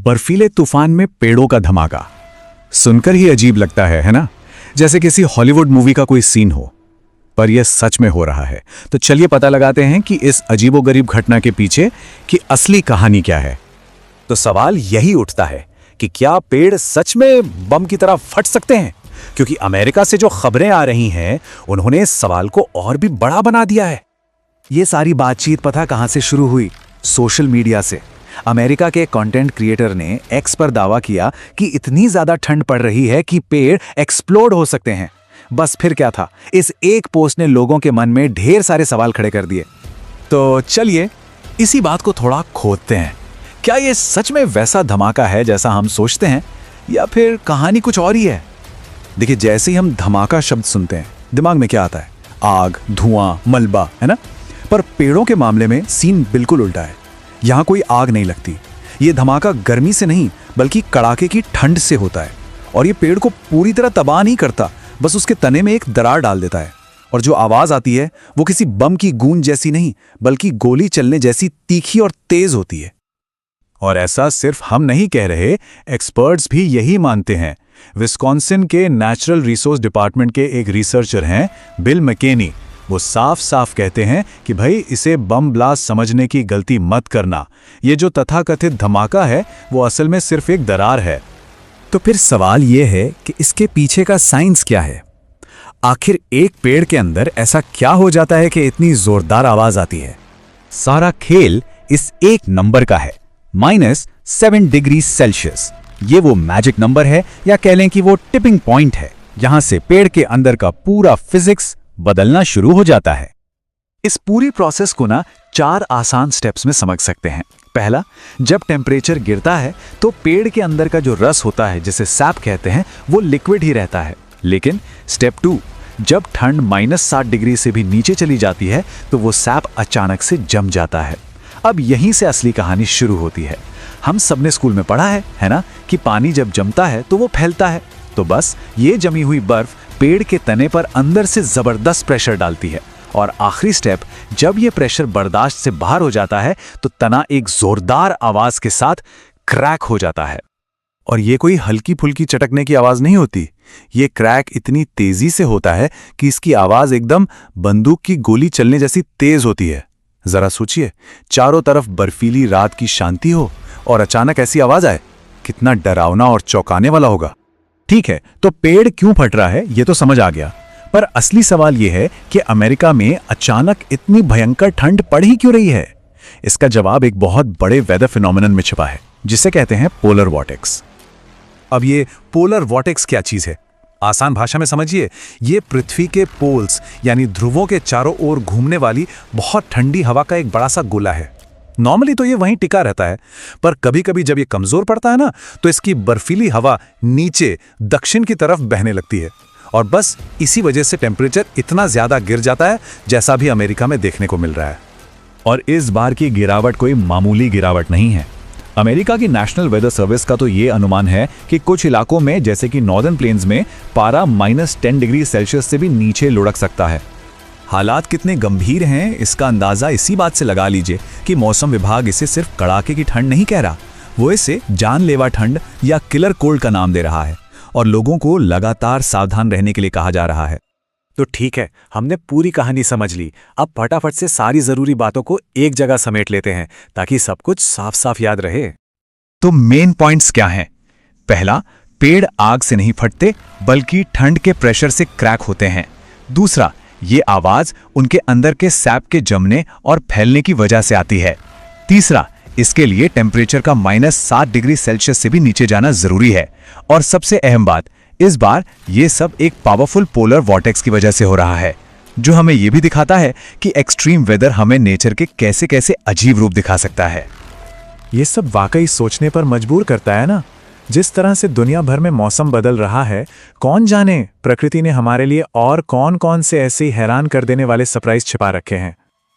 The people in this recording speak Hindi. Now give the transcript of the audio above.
बर्फीले तूफान में पेड़ों का धमाका सुनकर ही अजीब लगता है ना? जैसे किसी हॉलीवुड मूवी का कोई सीन हो। पर यह सच में हो रहा है। तो चलिए पता लगाते हैं कि इस अजीबोगरीब घटना के पीछे की असली कहानी क्या है। तो सवाल यही उठता है कि क्या पेड़ सच में बम की तरह फट सकते हैं? क्योंकि अमेरिका से जो खबरें आ रही हैं, उन्होंने इस सवाल को और भी बड़ा बना दिया है। ये सारी बातचीत पता कहां से शुरू हुई? सोशल मीडिया से। अमेरिका के कंटेंट क्रिएटर ने एक्स पर दावा किया कि इतनी ज्यादा ठंड पड़ रही है कि पेड़ एक्सप्लोड हो सकते हैं। बस फिर क्या था, इस एक पोस्ट ने लोगों के मन में ढेर सारे सवाल खड़े कर दिए। तो चलिए इसी बात को थोड़ा खोदते हैं। क्या ये सच में वैसा धमाका है जैसा हम सोचते हैं, या फिर कहानी कुछ और ही है? देखिए, जैसे ही हम धमाका शब्द सुनते हैं, दिमाग में क्या आता है? आग, धुआं, मलबा, है ना? पर पेड़ों के मामले में सीन बिल्कुल उल्टा है। यहां कोई आग नहीं लगती। ये धमाका गर्मी से नहीं, बल्कि कड़ाके की ठंड से होता है। और ये पेड़ को पूरी तरह तबाह नहीं करता, बस उसके तने में एक दरार डाल देता है। और जो आवाज आती है वो किसी बम की गूंज जैसी नहीं, बल्कि गोली चलने जैसी तीखी और तेज होती है। और ऐसा सिर्फ हम नहीं कह रहे, एक्सपर्ट्स भी यही मानते हैं। विस्कॉन्सिन के नेचुरल रिसोर्स डिपार्टमेंट के एक रिसर्चर हैं, बिल मैकेनी। वो साफ साफ कहते हैं कि भाई, इसे बम ब्लास्ट समझने की गलती मत करना। ये जो तथाकथित धमाका है वो असल में सिर्फ एक दरार है। तो फिर सवाल यह है कि इसके पीछे का साइंस क्या है? आखिर एक पेड़ के अंदर ऐसा क्या हो जाता है कि इतनी जोरदार आवाज आती है? सारा खेल इस एक नंबर का है, -7 डिग्री सेल्सियस। ये वो मैजिक नंबर है, या कह लें कि वो टिपिंग पॉइंट है, जहां से पेड़ के अंदर का पूरा फिजिक्स बदलना शुरू हो जाता है। इस पूरी प्रोसेस को 4 आसान स्टेप्स में समझ सकते हैं। पहला, जब टेम्परेचर गिरता है तो पेड़ के अंदर का जो रस होता है, जिसे सैप कहते हैं, वो लिक्विड ही रहता है। लेकिन स्टेप 2, जब ठंड -7 डिग्री से भी नीचे चली जाती है तो वो सैप अचानक से जम जाता है। अब यहीं से असली कहानी शुरू होती है। हम सबने स्कूल में पढ़ा है ना, कि पानी जब जमता है तो वो फैलता है। तो बस ये जमी हुई बर्फ पेड़ के तने पर अंदर से जबरदस्त प्रेशर डालती है। और आखिरी स्टेप, जब ये प्रेशर बर्दाश्त से बाहर हो जाता है तो तना एक जोरदार आवाज के साथ क्रैक हो जाता है। और ये कोई हल्की फुल्की चटकने की आवाज नहीं होती। ये क्रैक इतनी तेजी से होता है कि इसकी आवाज एकदम बंदूक की गोली चलने जैसी तेज होती है। जरा सोचिए, चारों तरफ बर्फीली रात की शांति हो और अचानक ऐसी आवाज आए, कितना डरावना और चौंकाने वाला होगा। ठीक है, तो पेड़ क्यों फट रहा है ये तो समझ आ गया, पर असली सवाल यह है कि अमेरिका में अचानक इतनी भयंकर ठंड पड़ ही क्यों रही है? इसका जवाब एक बहुत बड़े वेदर फिनोमेनन में छिपा है, जिसे कहते हैं पोलर वॉर्टेक्स। अब ये पोलर वॉर्टेक्स क्या चीज है? आसान भाषा में समझिए, ये पृथ्वी के पोल्स यानी ध्रुवों के चारों ओर घूमने वाली बहुत ठंडी हवा का एक बड़ा सा गोला है। नॉर्मली तो ये वहीं टिका रहता है, पर कभी कभी जब ये कमजोर पड़ता है ना, तो इसकी बर्फीली हवा नीचे दक्षिण की तरफ बहने लगती है। और बस इसी वजह से टेम्परेचर इतना ज्यादा गिर जाता है, जैसा भी अमेरिका में देखने को मिल रहा है। और इस बार की गिरावट कोई मामूली गिरावट नहीं है। अमेरिका की नेशनल वेदर सर्विस का तो ये अनुमान है कि कुछ इलाकों में, जैसे कि नॉर्दर्न प्लेन्स में, पारा -10 डिग्री सेल्सियस से भी नीचे लुढ़क सकता है। हालात कितने गंभीर हैं इसका अंदाजा इसी बात से लगा लीजिए कि मौसम विभाग इसे सिर्फ कड़ाके की ठंड नहीं कह रहा, वो इसे जानलेवा ठंड या किलर कोल्ड का नाम दे रहा है। और लोगों को लगातार सावधान रहने के लिए कहा जा रहा है। तो ठीक है, हमने पूरी कहानी समझ ली। अब फटाफट से सारी जरूरी बातों को एक जगह समेट लेते हैं, ताकि सब कुछ साफ साफ याद रहे। तो मेन पॉइंट्स क्या हैं? पहला, पेड़ आग से नहीं फटते, बल्कि ठंड के प्रेशर से क्रैक होते हैं। दूसरा, ये आवाज उनके अंदर के सैप के जमने और फैलने की वजह से आती है। तीसरा, इसके लिए टेम्परेचर का -7 डिग्री सेल्सियस से भी नीचे जाना जरूरी है। और सबसे अहम बात, इस बार ये सब एक पावरफुल पोलर वॉर्टेक्स की वजह से हो रहा है, जो हमें यह भी दिखाता है कि एक्सट्रीम वेदर हमें नेचर के कैसे कैसे अजीब रूप दिखा सकता है। ये सब वाकई सोचने पर मजबूर करता है ना। जिस तरह से दुनिया भर में मौसम बदल रहा है, कौन जाने प्रकृति ने हमारे लिए और कौन कौन से ऐसे हैरान कर देने वाले सरप्राइज छिपा रखे हैं।